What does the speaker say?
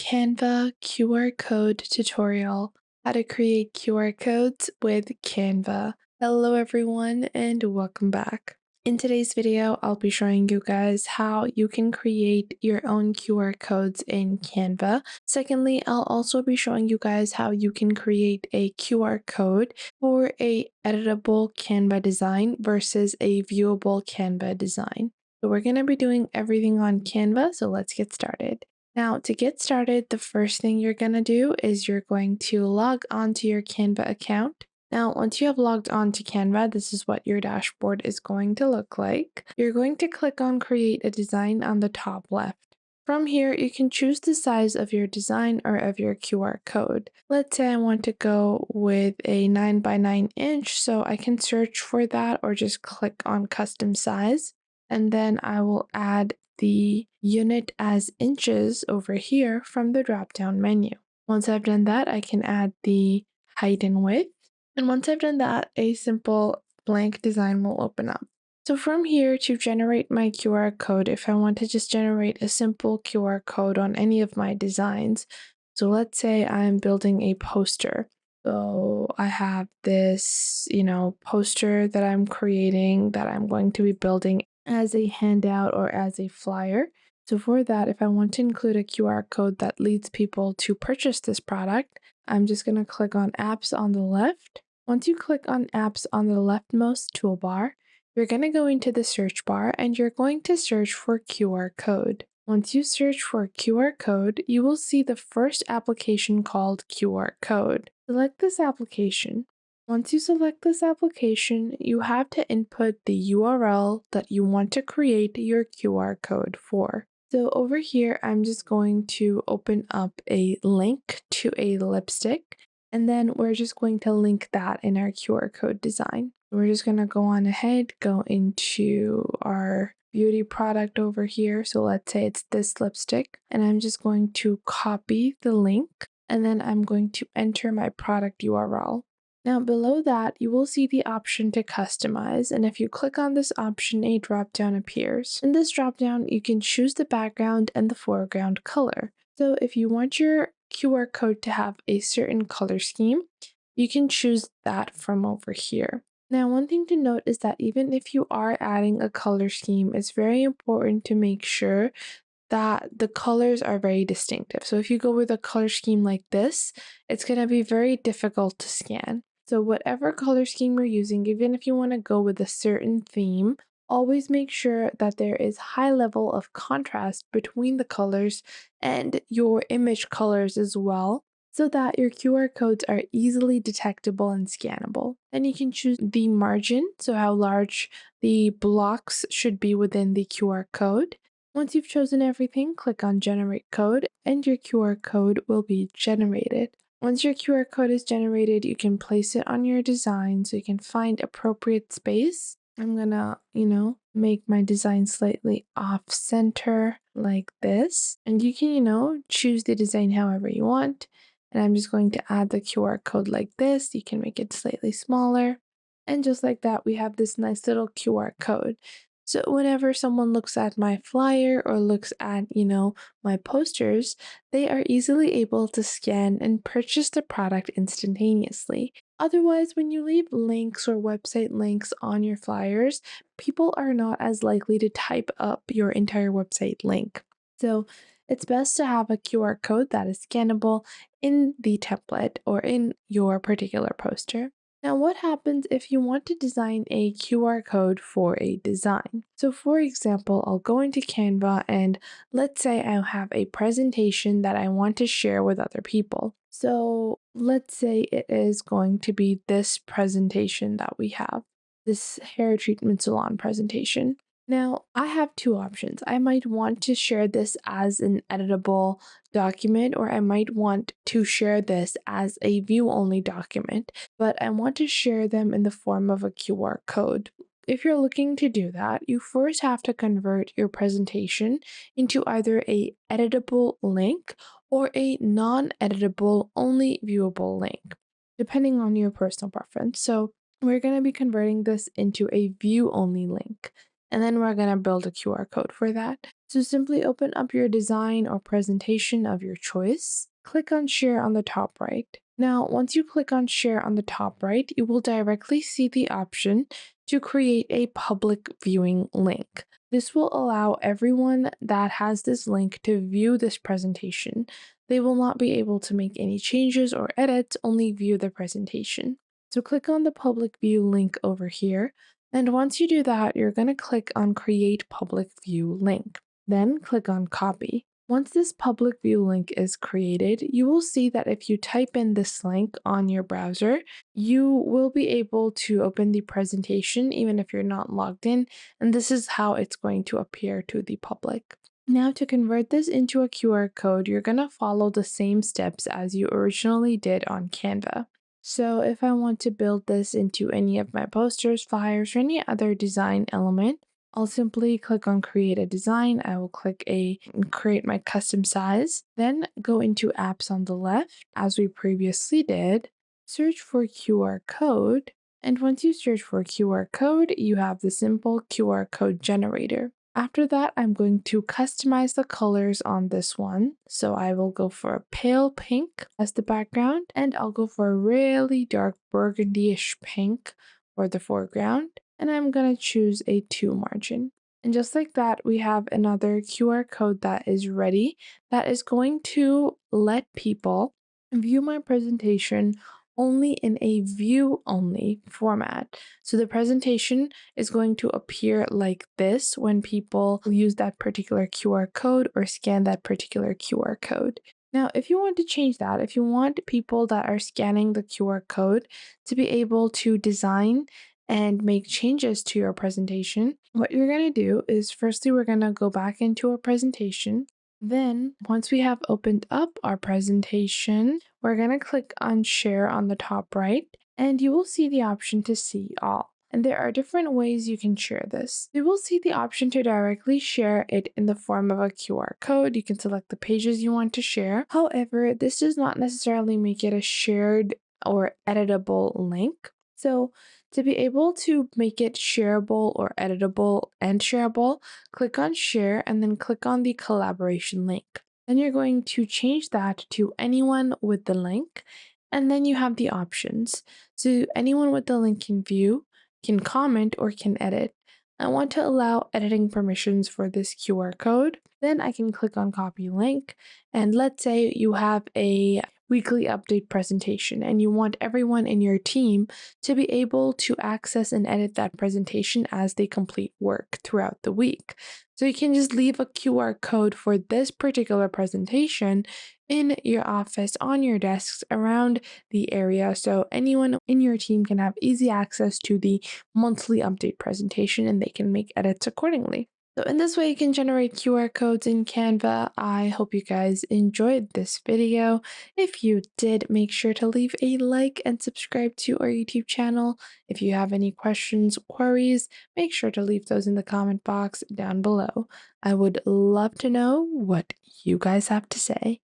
Canva QR code tutorial, how to create QR codes with Canva. Hello everyone and welcome back. In today's video, I'll be showing you guys how you can create your own QR codes in Canva. Secondly, I'll also be showing you guys how you can create a QR code for a editable Canva design versus a viewable Canva design. So we're going to be doing everything on Canva, so let's get started. Now, to get started, the first thing you're going to do is you're going to log onto your Canva account. Now, once you have logged on to Canva, this is what your dashboard is going to look like. You're going to click on Create a Design on the top left. From here, you can choose the size of your design or of your QR code. Let's say I want to go with a 9 by 9 inch, so I can search for that or just click on Custom Size. And then I will add the unit as inches over here from the drop-down menu. Once I've done that, I can add the height and width. And once I've done that, a simple blank design will open up. So from here, to generate my QR code, if I want to just generate a simple QR code on any of my designs, so let's say I'm building a poster. So I have this, poster that I'm creating that I'm going to be building as a handout or as a flyer. So for that, if I want to include a QR code that leads people to purchase this product, I'm just going to click on Apps on the left. Once you click on Apps on the leftmost toolbar, you're going to go into the search bar and you're going to search for QR code. Once you search for QR code, you will see the first application called QR code. Select this application. Once you select this application, you have to input the URL that you want to create your QR code for. So over here, I'm just going to open up a link to a lipstick, and then we're just going to link that in our QR code design. We're just going to go on ahead, go into our beauty product over here. So let's say it's this lipstick, and I'm just going to copy the link, and then I'm going to enter my product URL. Now below that, you will see the option to customize, and if you click on this option, a drop-down appears. In this drop-down, you can choose the background and the foreground color. So if you want your QR code to have a certain color scheme, you can choose that from over here. Now, one thing to note is that even if you are adding a color scheme, it's very important to make sure that the colors are very distinctive. So if you go with a color scheme like this, it's going to be very difficult to scan. So whatever color scheme you're using, even if you want to go with a certain theme, always make sure that there is high level of contrast between the colors and your image colors as well, so that your QR codes are easily detectable and scannable. Then you can choose the margin, so how large the blocks should be within the QR code. Once you've chosen everything, click on Generate Code, and your QR code will be generated. Once your QR code is generated, you can place it on your design so you can find appropriate space. I'm gonna, make my design slightly off center like this. And you can, choose the design however you want. And I'm just going to add the QR code like this. You can make it slightly smaller. And just like that, we have this nice little QR code. So whenever someone looks at my flyer or looks at, my posters, they are easily able to scan and purchase the product instantaneously. Otherwise, when you leave links or website links on your flyers, people are not as likely to type up your entire website link. So it's best to have a QR code that is scannable in the template or in your particular poster. Now, what happens if you want to design a QR code for a design? So for example, I'll go into Canva and let's say I have a presentation that I want to share with other people. So let's say it is going to be this presentation that we have, this hair treatment salon presentation. Now, I have two options. I might want to share this as an editable document, or I might want to share this as a view-only document, but I want to share them in the form of a QR code. If you're looking to do that, you first have to convert your presentation into either a editable link or a non-editable, only viewable link, depending on your personal preference. So we're going to be converting this into a view-only link. And then we're going to build a QR code for that. So simply open up your design or presentation of your choice. Click on Share on the top right. Now, once you click on Share on the top right, you will directly see the option to create a public viewing link. This will allow everyone that has this link to view this presentation. They will not be able to make any changes or edits, only view the presentation. So click on the public view link over here. And once you do that, you're going to click on Create Public View Link. Then click on Copy. Once this public view link is created, you will see that if you type in this link on your browser, you will be able to open the presentation even if you're not logged in, and this is how it's going to appear to the public. Now, to convert this into a QR code, you're going to follow the same steps as you originally did on Canva. So if I want to build this into any of my posters, flyers, or any other design element, I'll simply click on create a design. I will click create my custom size, then go into apps on the left as we previously did, search for QR code. And once you search for QR code, you have the simple QR code generator. After that, I'm going to customize the colors on this one. So I will go for a pale pink as the background, and I'll go for a really dark burgundy-ish pink for the foreground. And I'm going to choose a 2 margin. And just like that, we have another QR code that is ready that is going to let people view my presentation only in a view only format. So the presentation is going to appear like this when people use that particular QR code or scan that particular QR code. Now, if you want to change that, if you want people that are scanning the QR code to be able to design and make changes to your presentation, what you're going to do is firstly, we're going to go back into our presentation. Then, once we have opened up our presentation, we're going to click on Share on the top right, and you will see the option to see all. And there are different ways you can share this. You will see the option to directly share it in the form of a QR code. You can select the pages you want to share. However, this does not necessarily make it a shared or editable link. So, to be able to make it shareable or editable and shareable, click on Share and then click on the collaboration link. Then you're going to change that to anyone with the link, and then you have the options. So anyone with the link can view, can comment, or can edit. I want to allow editing permissions for this QR code. Then I can click on copy link. And let's say you have a weekly update presentation and you want everyone in your team to be able to access and edit that presentation as they complete work throughout the week. So you can just leave a QR code for this particular presentation in your office, on your desks, around the area, so anyone in your team can have easy access to the monthly update presentation and they can make edits accordingly. So in this way, you can generate QR codes in Canva. I hope you guys enjoyed this video. If you did, make sure to leave a like and subscribe to our YouTube channel. If you have any questions, queries, make sure to leave those in the comment box down below. I would love to know what you guys have to say.